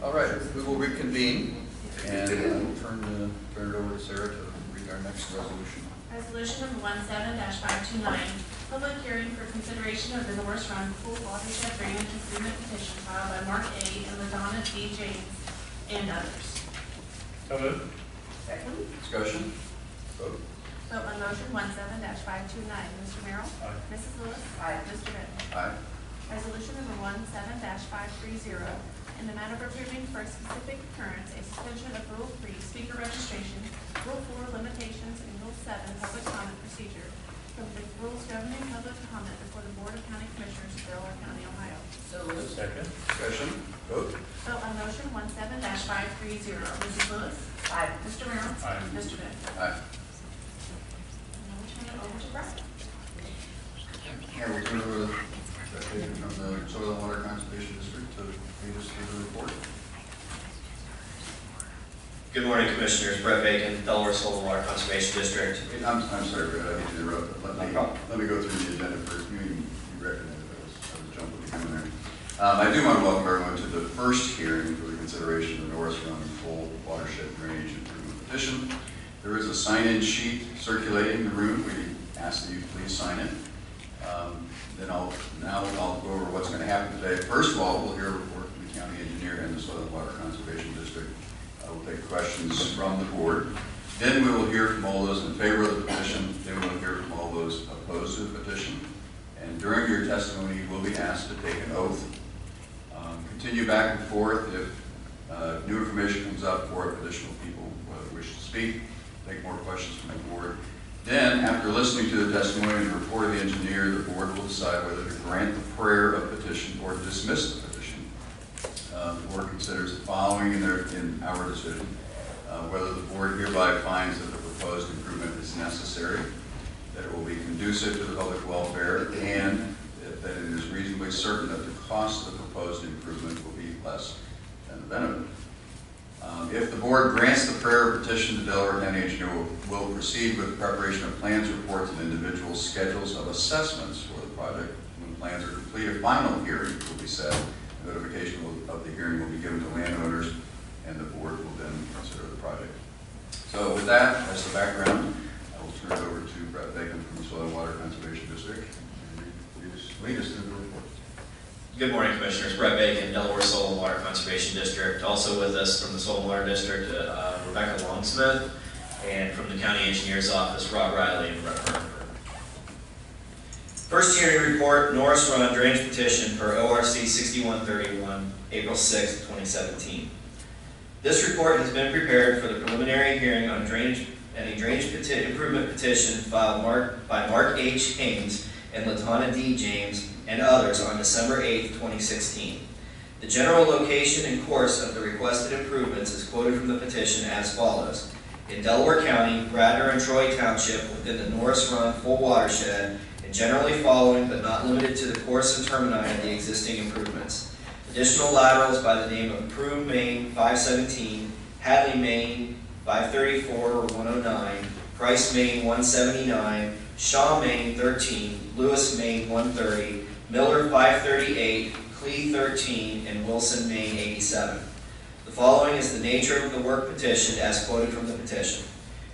All right, we will reconvene, and I will turn it over to Sarah to read our next resolution. Resolution number 17-529, public hearing for consideration of the Norris Run Pool Watershed Drainage Improvement Petition filed by Mark A. and LaDonna D. James and others. So moved. Second. Discussion? Vote. Vote on motion 17-529. Mr. Merrill? Aye. Mrs. Lewis? Aye. Mr. Benton? Aye. Resolution number 17-530, in the matter of approving for a specific occurrence a suspension of Rule 3 speaker registration, Rule 4 limitations, and Rule 7 public comment procedure from the rules governing public comment before the Board of County Commissioners of Delaware County, Ohio. So moved. Second. Discussion? Vote. Vote on motion 17-530. Mrs. Lewis? Aye. Mr. Merrill? Aye. Mr. Benton? Aye. And I'll turn it over to Brett. I will turn it over to Brett Bacon from the Soil and Water Conservation District to lead us through the report. Good morning, Commissioners. Brett Bacon, Delaware Soil and Water Conservation District. I'm sorry, Brett, I hate to interrupt, but let me go through the agenda first. You recognized I was jumping the gun there. I do want to welcome everyone to the first hearing for the consideration of the Norris Run Full Watershed Drainage Improvement Petition. There is a sign-in sheet circulating the room. We ask that you please sign it. Then I'll go over what's going to happen today. First of all, we'll hear a report from the county engineer and the Soil and Water Conservation District. We'll take questions from the board. Then we will hear from all those in favor of the petition. Then we'll hear from all those opposed to the petition. And during your testimony, you will be asked to take an oath. Continue back and forth if new information comes up or if additional people wish to speak. Take more questions from the board. Then, after listening to the testimony and the report of the engineer, the board will decide whether to grant the prayer of petition or dismiss the petition. The board considers the following in our decision: whether the board hereby finds that the proposed improvement is necessary, that it will be conducive to the public welfare, and that it is reasonably certain that the cost of the proposed improvement will be less than the benefit. If the board grants the prayer of petition, the Delaware County Engineer will proceed with the preparation of plans, reports, and individual schedules of assessments for the project. When plans are complete, a final hearing will be set. Notification of the hearing will be given to landowners, and the board will then consider the project. So with that as the background, I will turn it over to Brett Bacon from the Soil and Water Conservation District, and lead us through the report. Good morning, Commissioners. Brett Bacon, Delaware Soil and Water Conservation District. Also with us from the Soil and Water District, Rebecca Longsmith, and from the County Engineer's Office, Rob Riley and Brett Hartford. First hearing report, Norris Run Drainage Petition per ORC 6131, April 6, 2017. This report has been prepared for the preliminary hearing on a drainage improvement petition filed by Mark H. Haynes and LaDonna D. James and others on December 8, 2016. The general location and course of the requested improvements is quoted from the petition as follows: in Delaware County, Radnor and Troy Township within the Norris Run full watershed, and generally following but not limited to the course and termini of the existing improvements. Additional laterals by the name of Prune Main 517, Hadley Main 534 or 109, Price Main 179, Shaw Main 13, Lewis Main 130, Miller 538, Clee 13, and Wilson Main 87. The following is the nature of the work petitioned as quoted from the petition: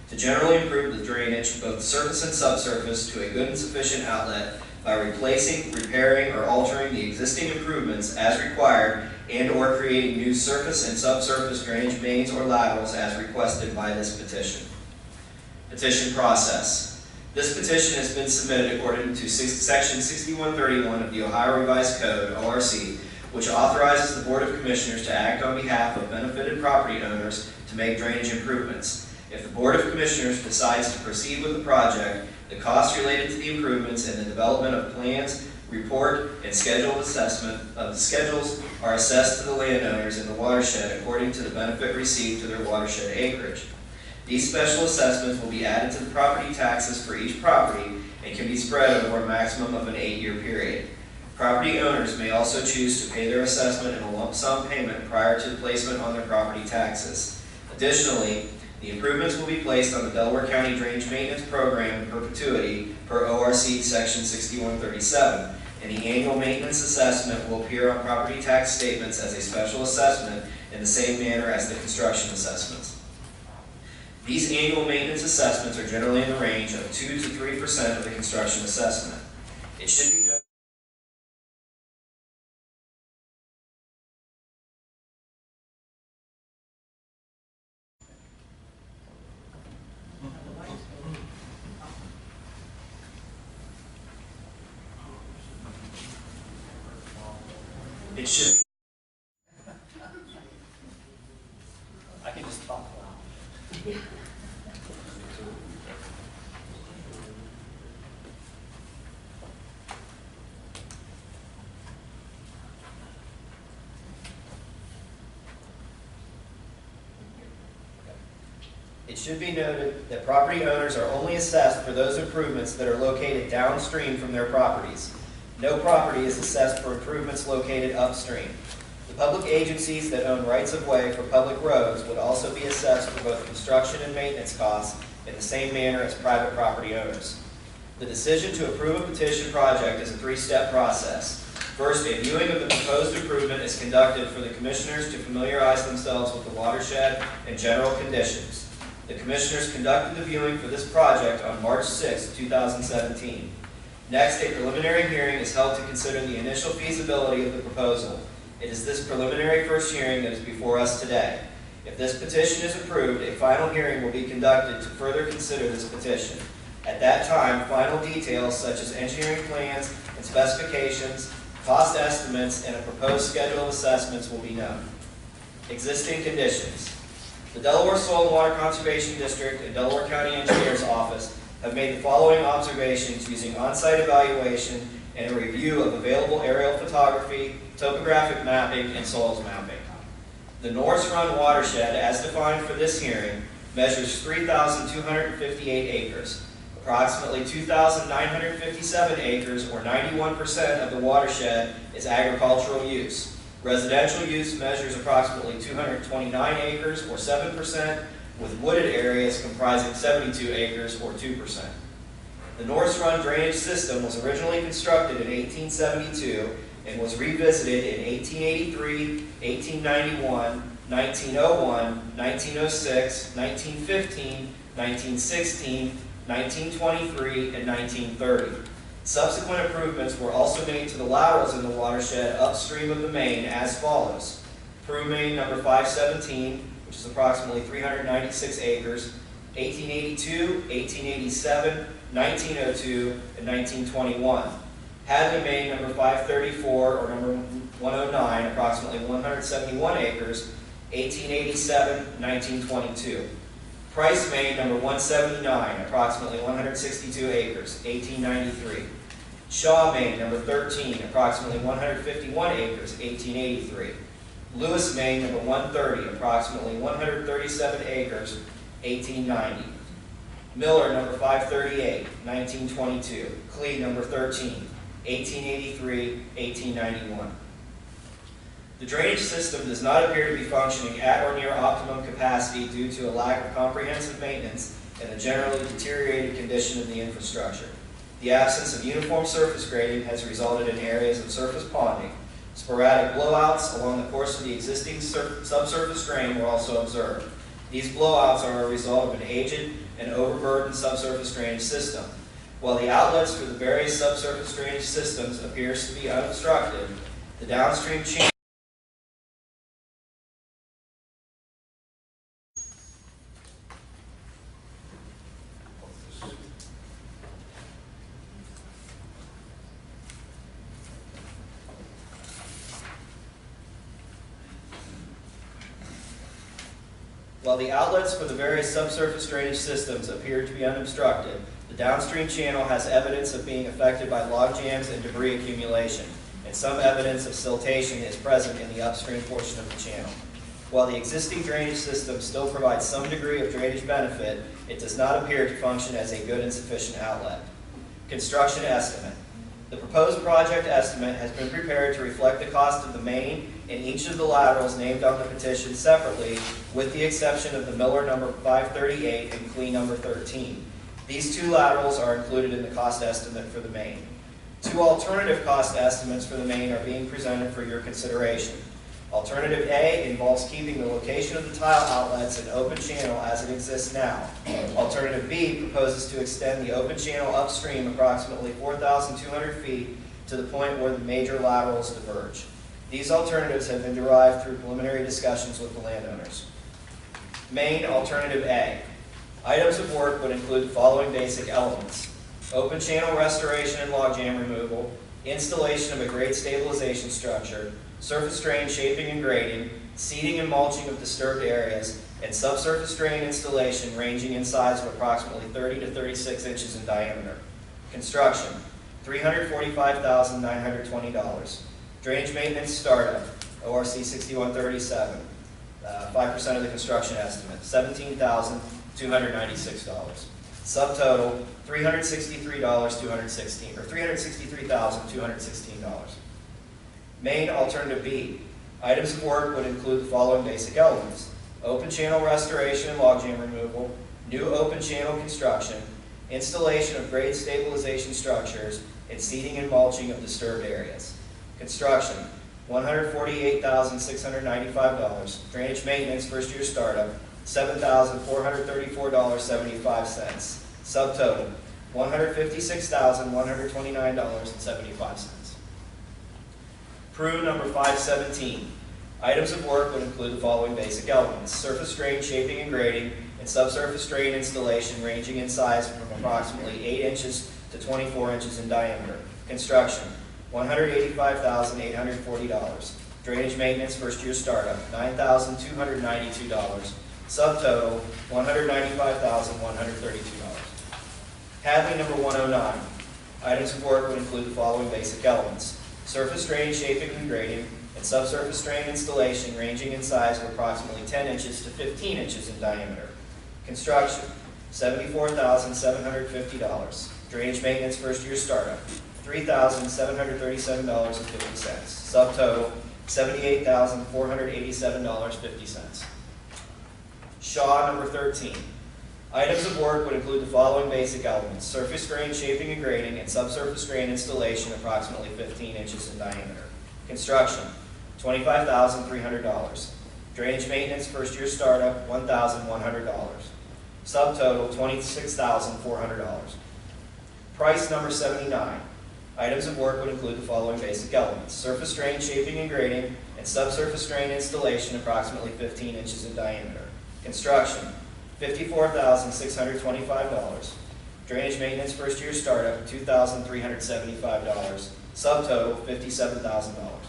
to generally improve the drainage, both surface and subsurface, to a good and sufficient outlet by replacing, repairing, or altering the existing improvements as required, and or creating new surface and subsurface drainage mains or laterals as requested by this petition. Petition process. This petition has been submitted according to Section 6131 of the Ohio Revised Code, ORC, which authorizes the Board of Commissioners to act on behalf of benefited property owners to make drainage improvements. If the Board of Commissioners decides to proceed with the project, the costs related to the improvements and the development of plans, report, and schedule assessment of the schedules are assessed to the landowners in the watershed according to the benefit received to their watershed acreage. These special assessments will be added to the property taxes for each property and can be spread over a maximum of an 8-year period. Property owners may also choose to pay their assessment in a lump sum payment prior to the placement on their property taxes. Additionally, the improvements will be placed on the Delaware County Drainage Maintenance Program in perpetuity per ORC Section 6137 and the annual maintenance assessment will appear on property tax statements as a special assessment in the same manner as the construction assessments. These annual maintenance assessments are generally in the range of 2 to 3% of the construction assessment. It should be noted It should. I can just talk loud. It should be noted that property owners are only assessed for those improvements that are located downstream from their properties. No property is assessed for improvements located upstream. The public agencies that own rights-of-way for public roads would also be assessed for both construction and maintenance costs in the same manner as private property owners. The decision to approve a petition project is a three-step process. First, a viewing of the proposed improvement is conducted for the commissioners to familiarize themselves with the watershed and general conditions. The commissioners conducted the viewing for this project on March 6, 2017. Next, a preliminary hearing is held to consider the initial feasibility of the proposal. It is this preliminary first hearing that is before us today. If this petition is approved, a final hearing will be conducted to further consider this petition. At that time, final details such as engineering plans and specifications, cost estimates, and a proposed schedule of assessments will be known. Existing conditions. The Delaware Soil and Water Conservation District and Delaware County Engineer's Office have made the following observations using on-site evaluation and a review of available aerial photography, topographic mapping, and soils mapping. The Norris Run watershed, as defined for this hearing, measures 3,258 acres. Approximately 2,957 acres, or 91% of the watershed, is agricultural use. Residential use measures approximately 229 acres, or 7%, with wooded areas comprising 72 acres, or 2%. The Norris Run drainage system was originally constructed in 1872 and was revisited in 1883, 1891, 1901, 1906, 1915, 1916, 1923, and 1930. Subsequent improvements were also made to the laterals in the watershed upstream of the main as follows. Peru Main number 517, which is approximately 396 acres, 1882, 1887, 1902, and 1921. Hadley Main number 534, or number 109, approximately 171 acres, 1887, 1922. Price Main number 179, approximately 162 acres, 1893. Shaw Main number 13, approximately 151 acres, 1883. Lewis Main number 130, approximately 137 acres, 1890. Miller number 538, 1922. Clee number 13, 1883, 1891. The drainage system does not appear to be functioning at or near optimum capacity due to a lack of comprehensive maintenance and the generally deteriorated condition of the infrastructure. The absence of uniform surface grading has resulted in areas of surface ponding. Sporadic blowouts along the course of the existing subsurface drain were also observed. These blowouts are a result of an aged and overburdened subsurface drainage system. While the outlets for the various subsurface drainage systems appears to be unobstructed, the downstream channel While the outlets for the various subsurface drainage systems appear to be unobstructed, the downstream channel has evidence of being affected by log jams and debris accumulation, and some evidence of siltation is present in the upstream portion of the channel. While the existing drainage system still provides some degree of drainage benefit, it does not appear to function as a good and sufficient outlet. Construction estimate. The proposed project estimate has been prepared to reflect the cost of the main and each of the laterals named on the petition separately, with the exception of the Miller number 538 and Clee number 13. These two laterals are included in the cost estimate for the main. Two alternative cost estimates for the main are being presented for your consideration. Alternative A involves keeping the location of the tile outlets in open channel as it exists now. Alternative B proposes to extend the open channel upstream approximately 4,200 feet to the point where the major laterals diverge. These alternatives have been derived through preliminary discussions with the landowners. Main Alternative A. Items of work would include the following basic elements: open channel restoration and logjam removal, installation of a grade stabilization structure, surface drain shaping and grading, seeding and mulching of disturbed areas, and subsurface drain installation ranging in size of approximately 30 to 36 inches in diameter. Construction, $345,920. Drainage maintenance startup, ORC 6137, 5% of the construction estimate, $17,296. Subtotal, $363,216. Main Alternative B. Items of work would include the following basic elements: open channel restoration and logjam removal, new open channel construction, installation of grade stabilization structures, and seeding and mulching of disturbed areas. Construction, $148,695. Drainage maintenance first year startup, $7,434.75. Subtotal, $156,129.75. Prue number 517. Items of work would include the following basic elements: surface drain shaping and grading, and subsurface drain installation ranging in size from approximately 8 inches to 24 inches in diameter. Construction, $185,840. Drainage maintenance first year startup, $9,292. Subtotal, $195,132. Hadley number 109. Items of work would include the following basic elements: surface drain shaping and grading, and subsurface drain installation ranging in size of approximately 10 inches to 15 inches in diameter. Construction, $74,750. Drainage maintenance first year startup, $3,737.50. Subtotal, $78,487.50. Shaw number 13. Items of work would include the following basic elements: surface drain shaping and grading, and subsurface drain installation approximately 15 inches in diameter. Construction, $25,300. Drainage maintenance first year startup, $1,100. Subtotal, $26,400. Price number 79. Items of work would include the following basic elements: surface drain shaping and grading, and subsurface drain installation approximately 15 inches in diameter. Construction, $54,625. Drainage maintenance first year startup, $2,375. Subtotal, $57,000.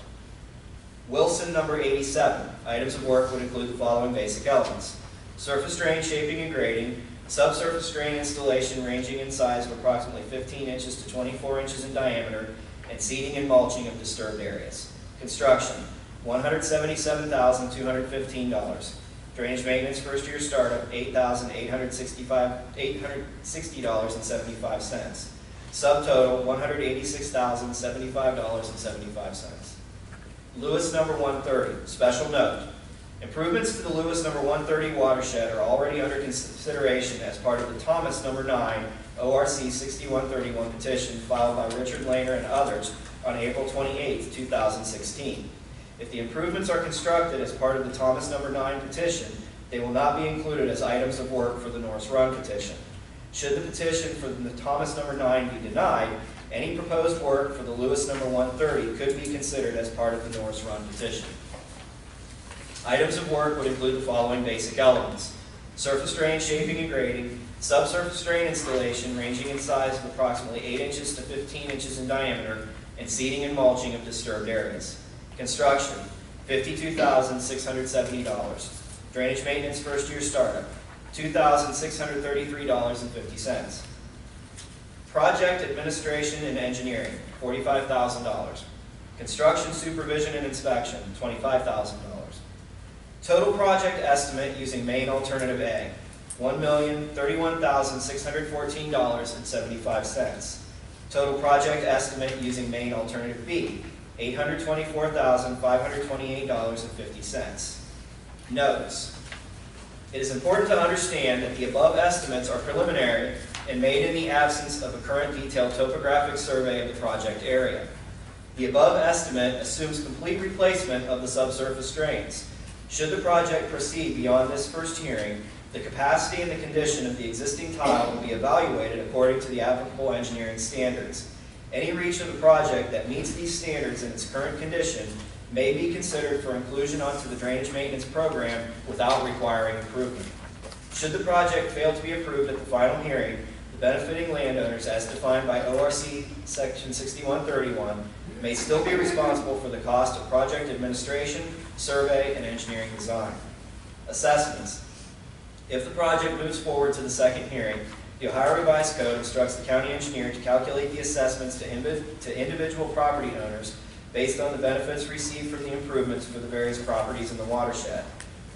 Wilson number 87. Items of work would include the following basic elements: surface drain shaping and grading, subsurface drain installation ranging in size of approximately 15 inches to 24 inches in diameter, and seeding and mulching of disturbed areas. Construction, $177,215. Drainage maintenance first year startup, $860.75. Subtotal, $186,075.75. Lewis number 130. Special note: improvements to the Lewis number 130 watershed are already under consideration as part of the Thomas number 9 ORC 6131 petition filed by Richard Lehner and others on April 28, 2016. If the improvements are constructed as part of the Thomas number 9 petition, they will not be included as items of work for the Norris Run petition. Should the petition for the Thomas number 9 be denied, any proposed work for the Lewis number 130 could be considered as part of the Norris Run petition. Items of work would include the following basic elements: surface drain shaping and grading, subsurface drain installation ranging in size of approximately 8 inches to 15 inches in diameter, and seeding and mulching of disturbed areas. Construction, $52,670. Drainage maintenance first year startup, $2,633.50. Project administration and engineering, $45,000. Construction supervision and inspection, $25,000. Total project estimate using main alternative A, $1,031,614.75. Total project estimate using main alternative B, $824,528.50. Notes: it is important to understand that the above estimates are preliminary and made in the absence of a current detailed topographic survey of the project area. The above estimate assumes complete replacement of the subsurface drains. Should the project proceed beyond this first hearing, the capacity and the condition of the existing tile will be evaluated according to the applicable engineering standards. Any reach of the project that meets these standards in its current condition may be considered for inclusion onto the drainage maintenance program without requiring improvement. Should the project fail to be approved at the final hearing, the benefiting landowners, as defined by ORC Section 6131, may still be responsible for the cost of project administration, survey, and engineering design. Assessments. If the project moves forward to the second hearing, the Ohio Revised Code instructs the county engineer to calculate the assessments to individual property owners based on the benefits received from the improvements for the various properties in the watershed.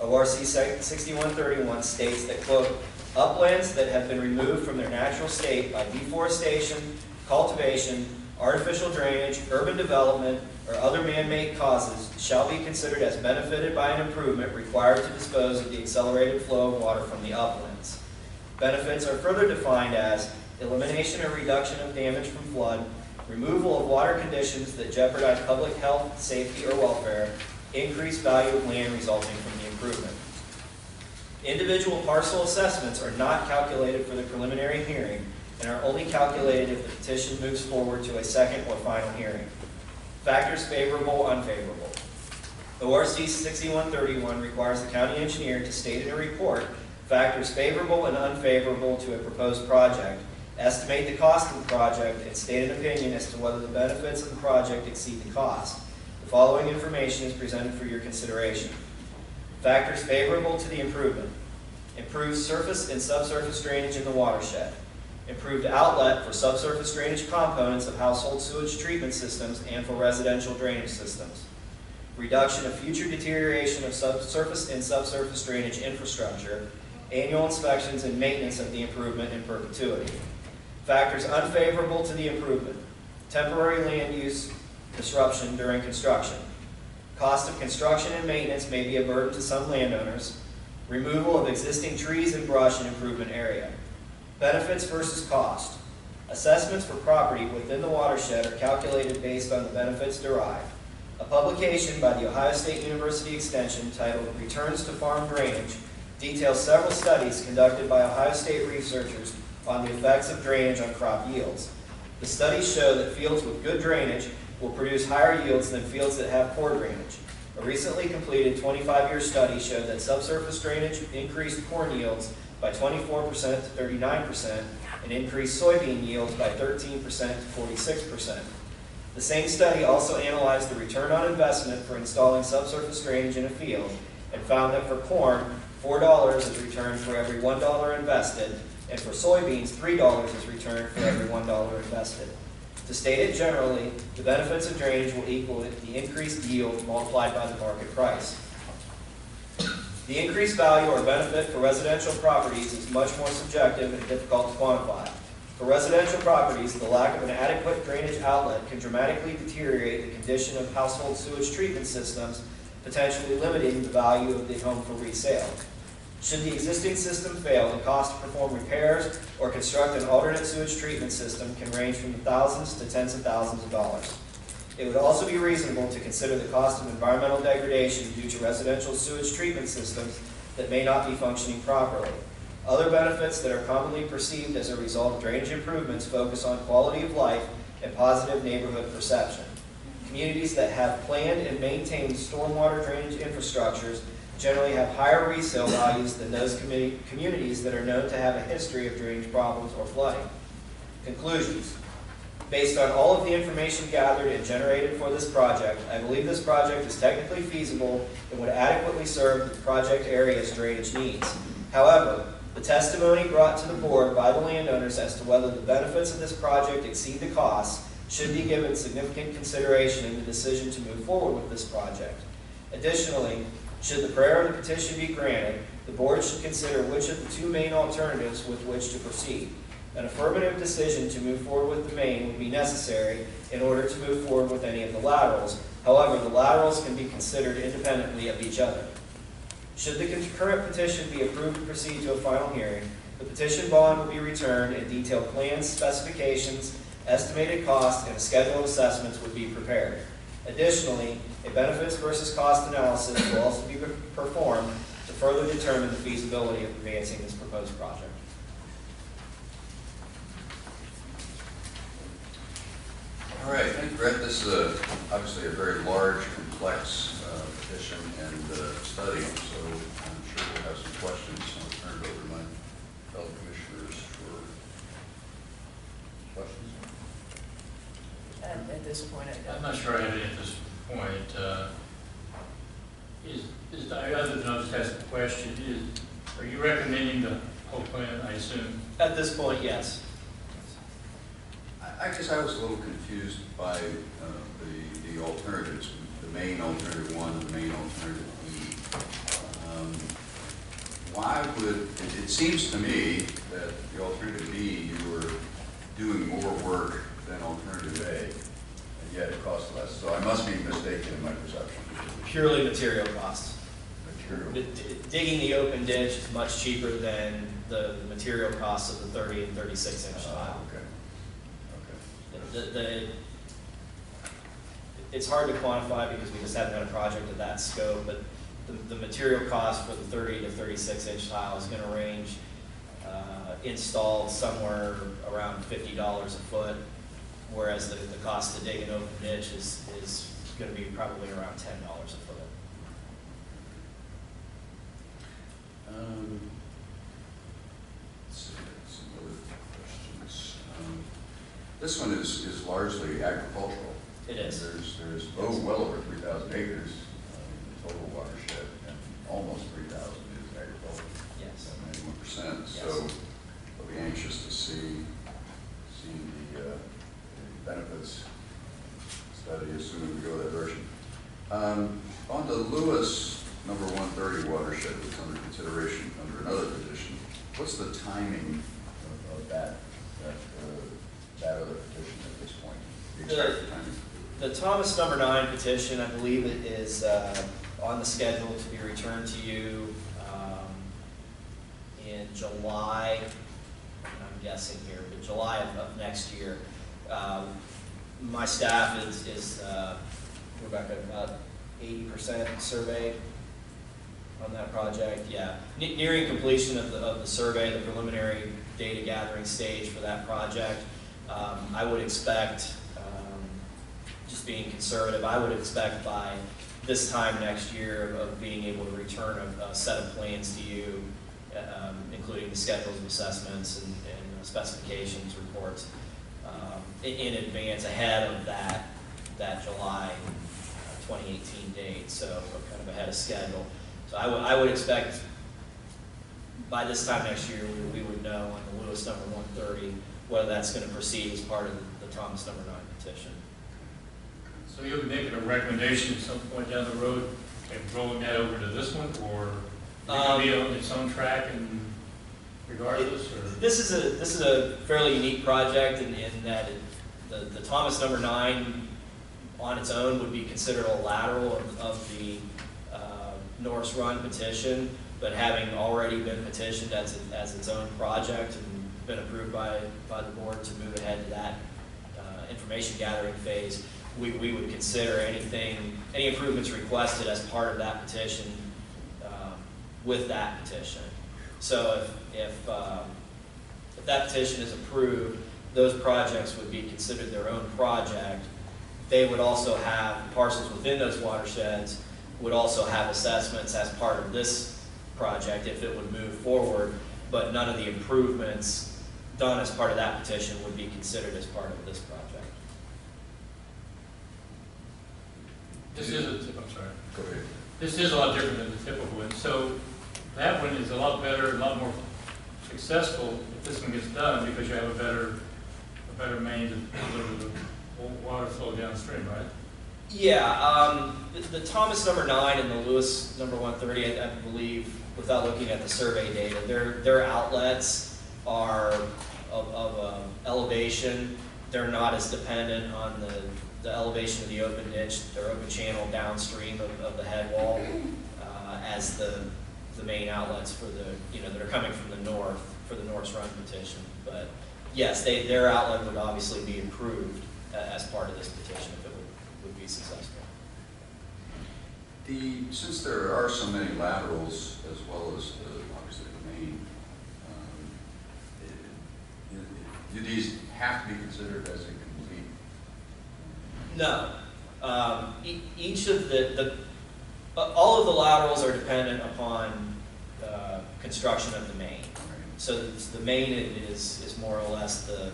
ORC 6131 states that, quote, uplands that have been removed from their natural state by deforestation, cultivation, artificial drainage, urban development, or other man-made causes shall be considered as benefited by an improvement required to dispose of the accelerated flow of water from the uplands. Benefits are further defined as elimination or reduction of damage from flood, removal of water conditions that jeopardize public health, safety, or welfare, increased value of land resulting from the improvement. Individual parcel assessments are not calculated for the preliminary hearing and are only calculated if the petition moves forward to a second or final hearing. Factors favorable, unfavorable. ORC 6131 requires the county engineer to state in a report factors favorable and unfavorable to a proposed project, estimate the cost of the project, and state an opinion as to whether the benefits of the project exceed the cost. The following information is presented for your consideration. Factors favorable to the improvement. Improved surface and subsurface drainage in the watershed. Improved outlet for subsurface drainage components of household sewage treatment systems and for residential drainage systems. Reduction of future deterioration of subsurface and subsurface drainage infrastructure. Annual inspections and maintenance of the improvement in perpetuity. Factors unfavorable to the improvement. Temporary land use disruption during construction. Cost of construction and maintenance may be a burden to some landowners. Removal of existing trees and brush in improvement area. Benefits versus cost. Assessments for property within the watershed are calculated based on the benefits derived. A publication by the Ohio State University Extension titled Returns to Farm Drainage details several studies conducted by Ohio State researchers on the effects of drainage on crop yields. The studies show that fields with good drainage will produce higher yields than fields that have poor drainage. A recently completed 25-year study showed that subsurface drainage increased corn yields by 24% to 39% and increased soybean yields by 13% to 46%. The same study also analyzed the return on investment for installing subsurface drainage in a field and found that for corn, $4 is returned for every $1 invested, and for soybeans, $3 is returned for every $1 invested. To state it generally, the benefits of drainage will equal the increased yield multiplied by the market price. The increased value or benefit for residential properties is much more subjective and difficult to quantify. For residential properties, the lack of an adequate drainage outlet can dramatically deteriorate the condition of household sewage treatment systems, potentially limiting the value of the home for resale. Should the existing system fail, the cost to perform repairs or construct an alternate sewage treatment system can range from thousands to tens of thousands of dollars. It would also be reasonable to consider the cost of environmental degradation due to residential sewage treatment systems that may not be functioning properly. Other benefits that are commonly perceived as a result of drainage improvements focus on quality of life and positive neighborhood perception. Communities that have planned and maintained stormwater drainage infrastructures generally have higher resale values than those communities that are known to have a history of drainage problems or flooding. Conclusions. Based on all of the information gathered and generated for this project, I believe this project is technically feasible and would adequately serve the project area's drainage needs. However, the testimony brought to the board by the landowners as to whether the benefits of this project exceed the costs should be given significant consideration in the decision to move forward with this project. Additionally, should the prayer of the petition be granted, the board should consider which of the two main alternatives with which to proceed. An affirmative decision to move forward with the main would be necessary in order to move forward with any of the laterals. However, the laterals can be considered independently of each other. Should the concurrent petition be approved to proceed to a final hearing, The petition bond will be returned and detailed plans, specifications, estimated costs, and a schedule of assessments would be prepared. Additionally, a benefits versus cost analysis will also be performed to further determine the feasibility of advancing this proposed project. All right, thank you, Brett. This is obviously a very large, complex petition and study, so I'm sure we'll have some questions. I'll turn it over to my fellow commissioners for questions. At this point, I'm not sure I have it at this point. Other than I'll just ask the question, are you recommending the whole plan, I assume? At this point, yes. I guess I was a little confused by the alternatives, the main alternative 1 and the main alternative E. Why would, it seems to me that the alternative B, you were doing more work than alternative A, and yet it costs less. So I must be mistaken in my perception. Purely material costs. Material. Digging the open ditch is much cheaper than the material costs of the 30 and 36 inch tile. Okay. It's hard to quantify because we just haven't had a project of that scope, but the material cost for the 30 to 36 inch tile is going to range installed somewhere around $50 a foot, whereas the cost to dig an open ditch is going to be probably around $10 a foot. Let's see, some other questions. This one is largely agricultural. It is. There's well over 3,000 acres in the total watershed, and almost 3,000 is agricultural. Yes. 91%. Yes. So I'll be anxious to see the benefits study, assuming we go that direction. On the Lewis number 130 watershed that's under consideration under another petition, what's the timing of that other petition at this point? The expected timing? The Thomas number 9 petition, I believe it is on the schedule to be returned to you in July, I'm guessing here, but July of next year. My staff is Rebecca, about 80% surveyed on that project. Yeah, nearing completion of the survey, the preliminary data gathering stage for that project. I would expect, just being conservative, I would expect by this time next year of being able to return a set of plans to you, including the schedules of assessments and specifications reports in advance, ahead of that July 2018 date, so kind of ahead of schedule. So I would expect by this time next year we would know on the Lewis number 130 whether that's going to proceed as part of the Thomas number 9 petition. So you'll be making a recommendation at some point down the road and rolling that over to this one, or will it be on its own track and regardless? Or? This is a fairly unique project in that the Thomas number 9 on its own would be considered a lateral of the Norris Run petition, but having already been petitioned as its own project and been approved by the board to move ahead to that information gathering phase, we would consider any improvements requested as part of that petition with that petition. So if that petition is approved, those projects would be considered their own project. They would also have parcels within those watersheds, would also have assessments as part of this project if it would move forward, but none of the improvements done as part of that petition would be considered as part of this project. I'm sorry. Go ahead. This is a lot different than the typical one. So that one is a lot better, a lot more successful if this one gets done because you have a better main to deliver the water flow downstream, right? Yeah, the Thomas number 9 and the Lewis number 130, I believe, without looking at the survey data, their outlets are of elevation. They're not as dependent on the elevation of the open ditch or open channel downstream of the head wall as the main outlets for that are coming from the north for the Norris Run petition. But yes, their outlet would obviously be approved as part of this petition if it would be successful. Since there are so many laterals as well as obviously the main, do these have to be considered as incomplete? No. Each of all of the laterals are dependent upon construction of the main. So the main is more or less the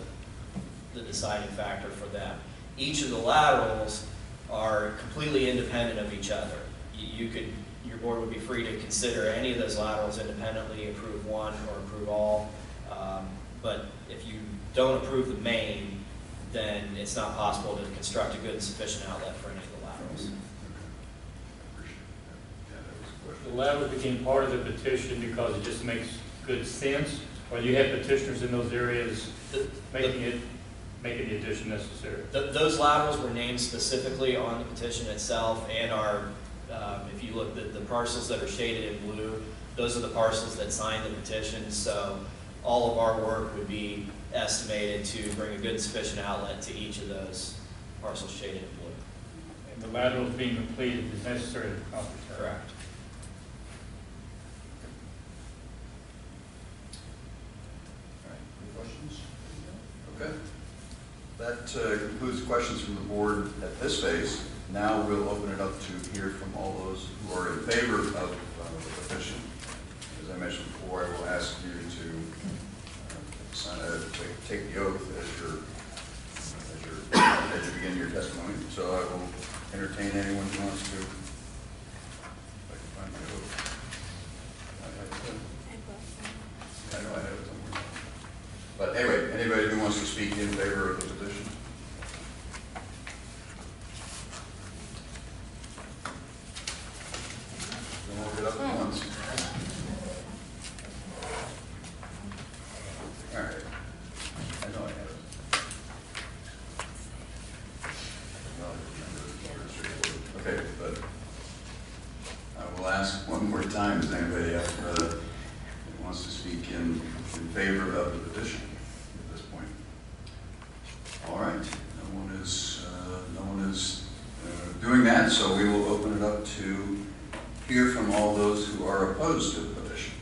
deciding factor for them. Each of the laterals are completely independent of each other. Your board would be free to consider any of those laterals independently, approve one or approve all. But if you don't approve the main, then it's not possible to construct a good and sufficient outlet for any of the laterals. The lateral became part of the petition because it just makes good sense, or you have petitioners in those areas making the addition necessary? Those laterals were named specifically on the petition itself and are, if you look at the parcels that are shaded in blue, those are the parcels that signed the petition. So all of our work would be estimated to bring a good and sufficient outlet to each of those parcels shaded in blue. And the laterals being completed is necessary to accomplish that? Correct. All right, any questions? Okay. That concludes questions from the board at this phase. Now we'll open it up to hear from all those who are in favor of the petition. As I mentioned before, I will ask you to take the oath as you begin your testimony. So I will entertain anyone who wants to. If I can find the oath. I know I have it somewhere. But anyway, anybody who wants to speak in favor of the petition? Then we'll get up at once. All right. I know I have it. Okay, but I will ask one more time, does anybody else who wants to speak in favor of the petition at this point? All right, no one is doing that, so we will open it up to hear from all those who are opposed to the petition.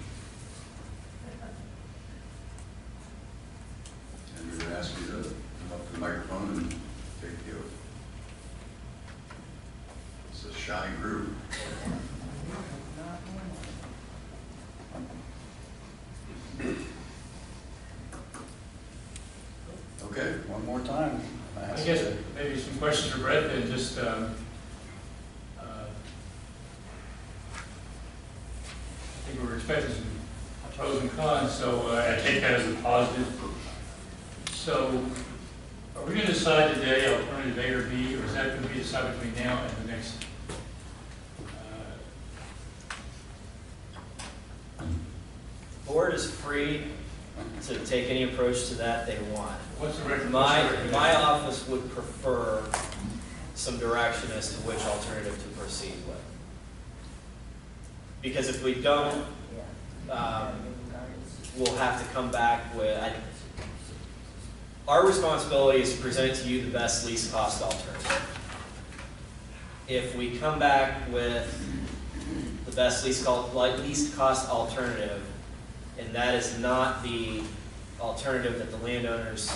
And we would ask you to come up to the microphone and take the oath. It's a shy group. Okay, one more time. I guess maybe some questions for Brett then, just, I think we were expecting some pros and cons, so I take that as a positive. So, are we going to decide today alternative A or B, or is that going to be decided between now and the next? Board is free to take any approach to that they want. What's the recommendation? My office would prefer some direction as to which alternative to proceed with. Because if we don't, we'll have to come back with, our responsibility is to present to you the best least cost alternative. If we come back with the best least cost alternative, and that is not the alternative that the landowners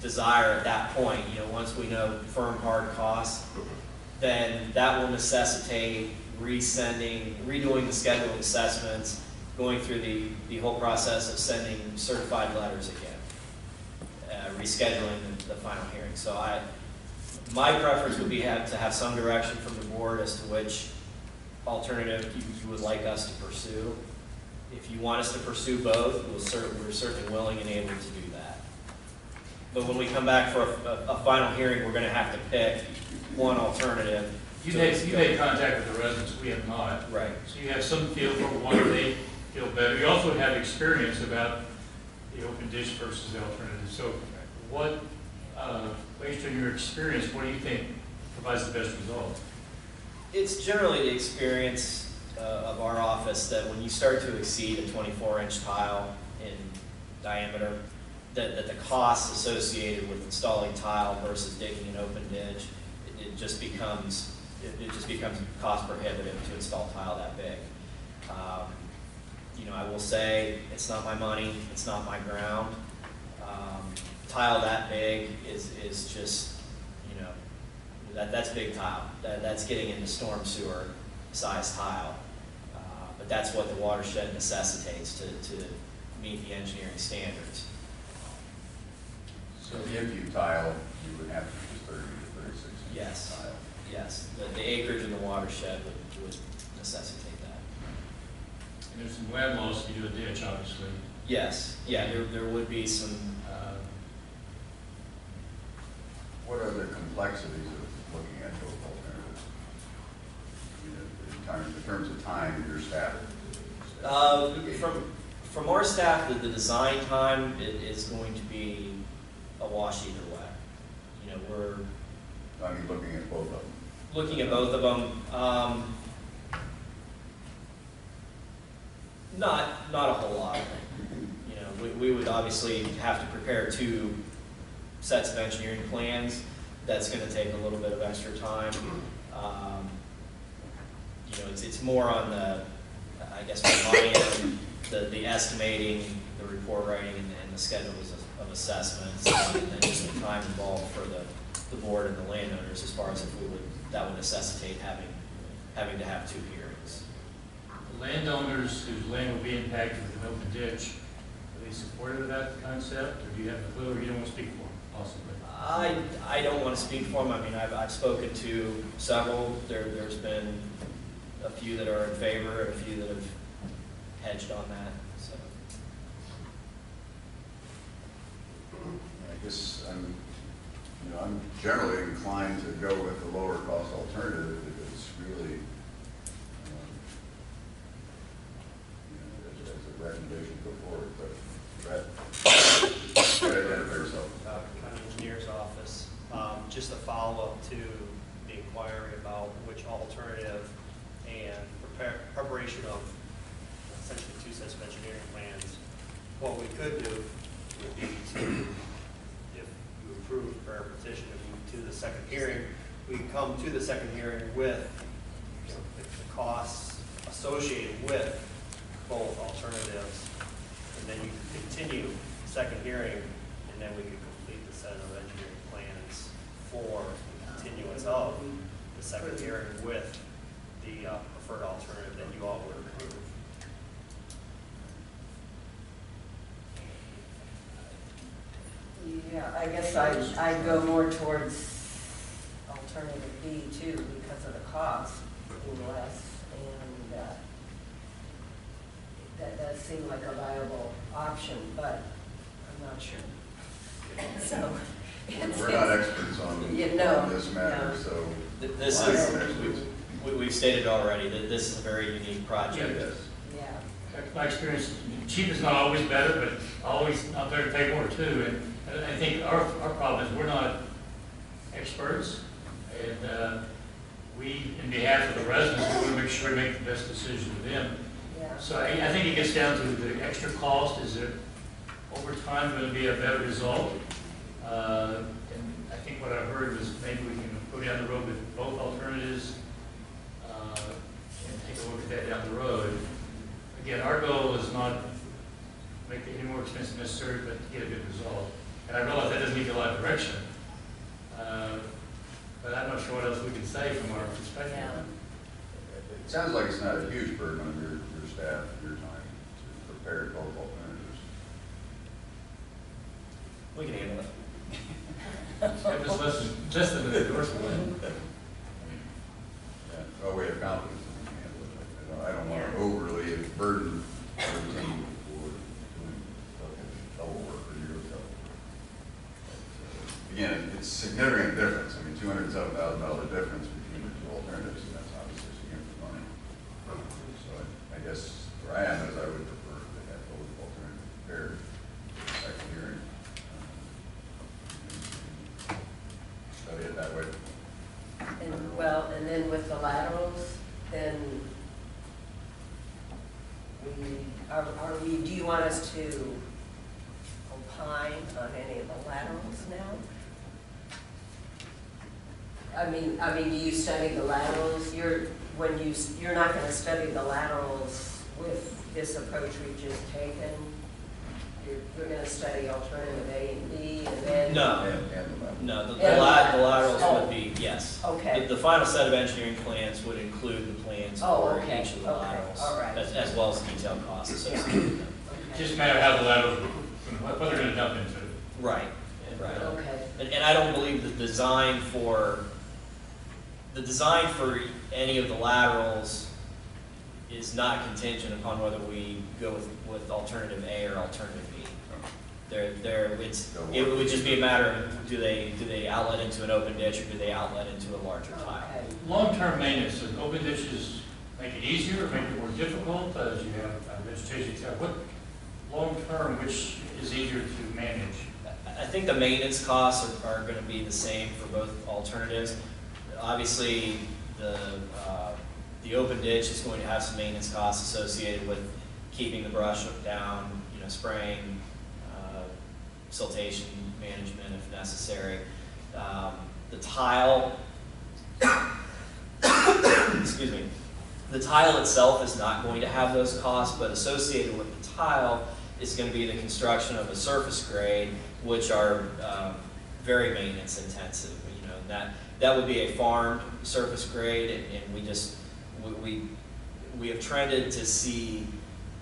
desire at that point, once we know firm hard costs, then that will necessitate redoing the scheduled assessments, going through the whole process of sending certified letters again, rescheduling the final hearing. So my preference would be to have some direction from the board as to which alternative you would like us to pursue. If you want us to pursue both, we're certainly willing and able to do that. But when we come back for a final hearing, we're going to have to pick one alternative. You've made contact with the residents, we have not. Right. So you have some feel for why they feel better. You also have experience about the open ditch versus the alternative. So based on your experience, what do you think provides the best result? It's generally the experience of our office that when you start to exceed a 24-inch tile, in diameter, that the costs associated with installing tile versus digging an open ditch, it just becomes cost prohibitive to install tile that big. You know, I will say, it's not my money, it's not my ground. Tile that big is just, you know, that's big tile. That's getting into storm sewer size tile. But that's what the watershed necessitates to meet the engineering standards. So if you tile, you would have to use 30 to 36 inch Yes. tile. Yes, the acreage in the watershed would necessitate that. And there's some land loss if you do a ditch, obviously. Yes, yeah, there would be some, What are the complexities of looking at both alternatives? I mean, in terms of time, your staff? from our staff, the design time is going to be a wash either way. You know, we're I mean, looking at both of them. looking at both of them. Not a whole lot. You know, we would obviously have to prepare 2 sets of engineering plans. That's going to take a little bit of extra time. You know, it's more on the, I guess, on my end, the estimating, the report writing, and the schedules of assessments, and then just the time involved for the board and the landowners as far as if that would necessitate having to have 2 hearings. The landowners whose land would be impacted with an open ditch, are they supportive of that concept, or do you have a clue, or you don't want to speak for them, possibly? I don't want to speak for them. I mean, I've spoken to several. There's been a few that are in favor, a few that have hedged on that. So I guess I'm generally inclined to go with the lower cost alternative if it's really, as a recommendation to go forward, but go ahead for yourself. County Engineer's Office. Just a follow-up to the inquiry about which alternative and preparation of essentially 2 sets of engineering plans. What we could do would be to, if you approve our petition and move to the second hearing, we come to the second hearing with the costs associated with both alternatives, and then you can continue the second hearing, and then we can complete the set of engineering plans for the continuance of the second hearing with the preferred alternative that you all would approve. Yeah, I guess I'd go more towards alternative B too, because of the cost being less, and that does seem like a viable option, but I'm not sure. So, We're not experts on this matter, no. so. this is, we've stated already that this is a very unique project. Yes. yeah. My experience, cheap is not always better, but always not better to pay more too. And I think our problem is we're not experts, and we, in behalf of the residents, we want to make sure we make the best decision for them. Yeah. So I think it gets down to the extra cost. Is there over time going to be a better result? And I think what I heard was maybe we can go down the road with both alternatives and take a look at that down the road. Again, our goal is not to make it any more expensive than necessary, but to get a good result. And I realize that doesn't give you a lot of direction, but I'm not sure what else we can say from our perspective. Yeah. It sounds like it's not a huge burden on your staff, your time to prepare both alternatives. We can handle it. It was less than the endorsement. Yeah. Well, we have confidence in the handle it. I don't want to overly burden our team for doing double work or zero double work. Again, it's a significant difference. I mean, $207,000 difference between the 2 alternatives, and that's obviously significant money. So I guess where I am is I would prefer to have both alternatives prepared for the second hearing. Study it that way. And then with the laterals, then we do you want us to opine on any of the laterals now? I mean, do you study the laterals? You're not gonna study the laterals with this approach we've just taken? You're gonna study alternative A and B and then? No, the Yeah. laterals Oh. would be, yes. Okay. The final set of engineering plans would include the plans Oh, for okay, each of the okay, laterals, all right. as well as detailed costs associated with them. Okay. Just a matter of how the lateral, what they're gonna dump into it. Right, right. Okay. And I don't believe the design for any of the laterals is not contingent upon whether we go with alternative A or alternative B. It would just be a matter of, do they outlet into an open ditch or do they outlet into a larger tile? Okay. Long-term maintenance, does open ditches make it easier, make it more difficult, as you have vegetation, what, long-term, which is easier to manage? I think the maintenance costs are gonna be the same for both alternatives. Obviously, the open ditch is going to have some maintenance costs associated with keeping the brush down, spraying, siltation management if necessary. The tile, excuse me, the tile itself is not going to have those costs, but associated with the tile is going to be the construction of a surface grade, which are very maintenance intensive. That would be a farmed surface grade, and we have trended to see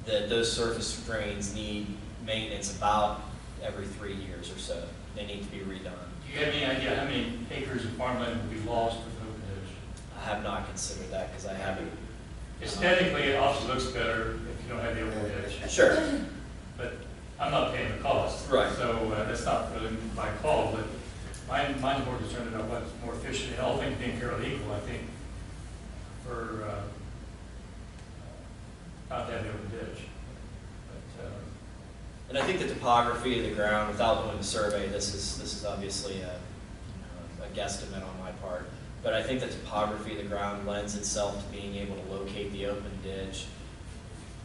that those surface drains need maintenance about every 3 years or so. They need to be redone. Do you have any idea how many acres of farmland will be lost with open ditch? I have not considered that because I haven't. Aesthetically, it also looks better if you don't have the open ditch, Sure. but I'm not paying the cost. Right. So that's not really my call, but mine's more concerned about what's more efficient, and all things being fairly equal, I think, for not to have the open ditch. But, And I think the topography of the ground, without doing the survey, this is obviously a guesstimate on my part, but I think the topography of the ground lends itself to being able to locate the open ditch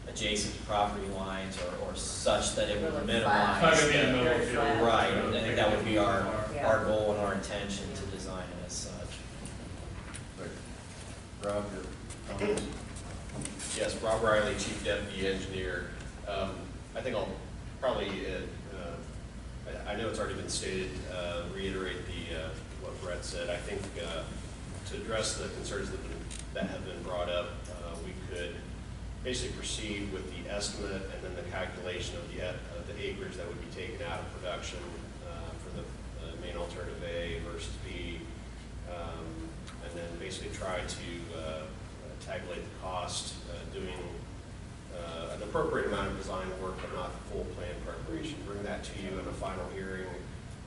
adjacent to property lines or such that it would Really minimize. It's not gonna be in the middle of the field. Right, I think that would be our Yeah. goal and our intention to design it as such. Rob, your comments? Yes, Rob Riley, Chief Deputy Engineer. I think I'll probably, I know it's already been stated, reiterate what Brett said. I think to address the concerns that have been brought up, we could basically proceed with the estimate and then the calculation of the acreage that would be taken out of production for the main alternative A versus B, and then basically try to tabulate the cost, doing an appropriate amount of design work, but not full plan preparation. Bring that to you in a final hearing,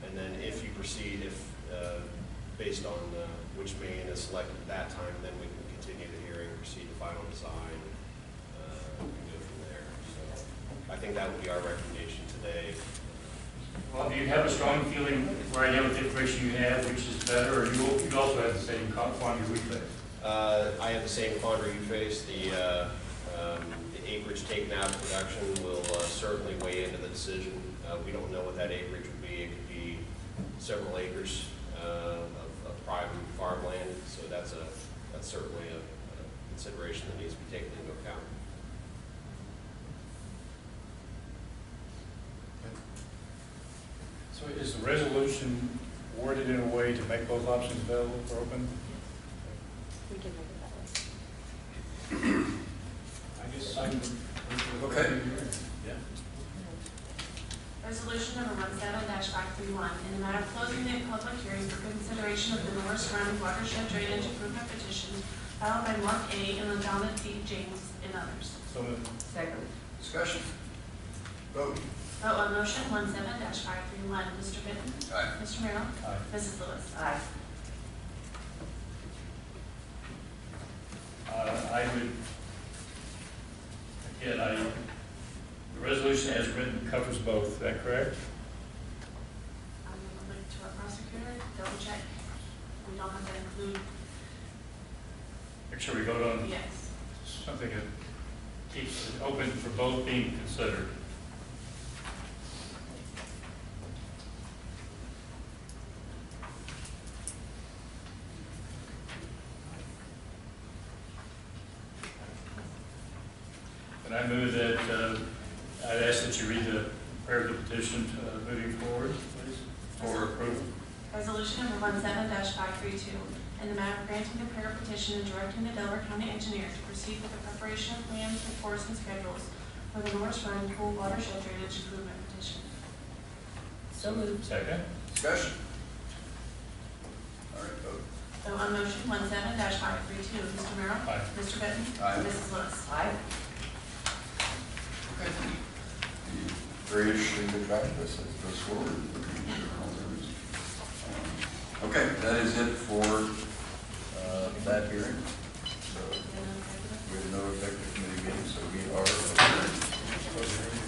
and then if you proceed, based on which main is selected at that time, then we can continue the hearing, proceed to final design, and go from there. So I think that would be our recommendation today. well, do you have a strong feeling right now with the information you have, which is better, or you also have the same quantity we face? I have the same quandary you face. The acreage taken out of production will certainly weigh into the decision. We don't know what that acreage would be. It could be several acres of prime farmland, so that's certainly a consideration that needs to be taken into account. So is the resolution worded in a way to make both options available for open? We can make it that way. I guess I'm. Okay. Yeah. Resolution number 17-531, in the matter of closing the public hearing for consideration of the Norris Run watershed drainage improvement petition filed by Mark A. and LaDonna P. James and others. So moved. Second. Discussion? Vote. Vote on motion 17-531. Mr. Benton? Aye. Mr. Merrill? Aye. Mrs. Lewis? Aye. I would, again, the resolution as written covers both, is that correct? I'm going to look to our prosecutor, double check. We don't have to include, Make sure we vote on yes. something that keeps it open for both being considered. And I move that, I'd ask that you read the prayer of the petition moving forward, please, for approval. Resolution number 17-532, in the matter of granting the prayer petition and directing the Delaware County Engineer to proceed with the preparation of plans, reports, and schedules for the Norris Run Pool Watershed Drainage Improvement Petition. So moved. Second? Discussion? All right, vote. So on motion 17-532, Mr. Merrill? Aye. Mr. Benton? Aye. Mrs. Lewis? Aye. Okay. Very interesting to track this as it goes forward. Okay, that is it for that hearing. So we have no effective committee meeting, so we are adjourned.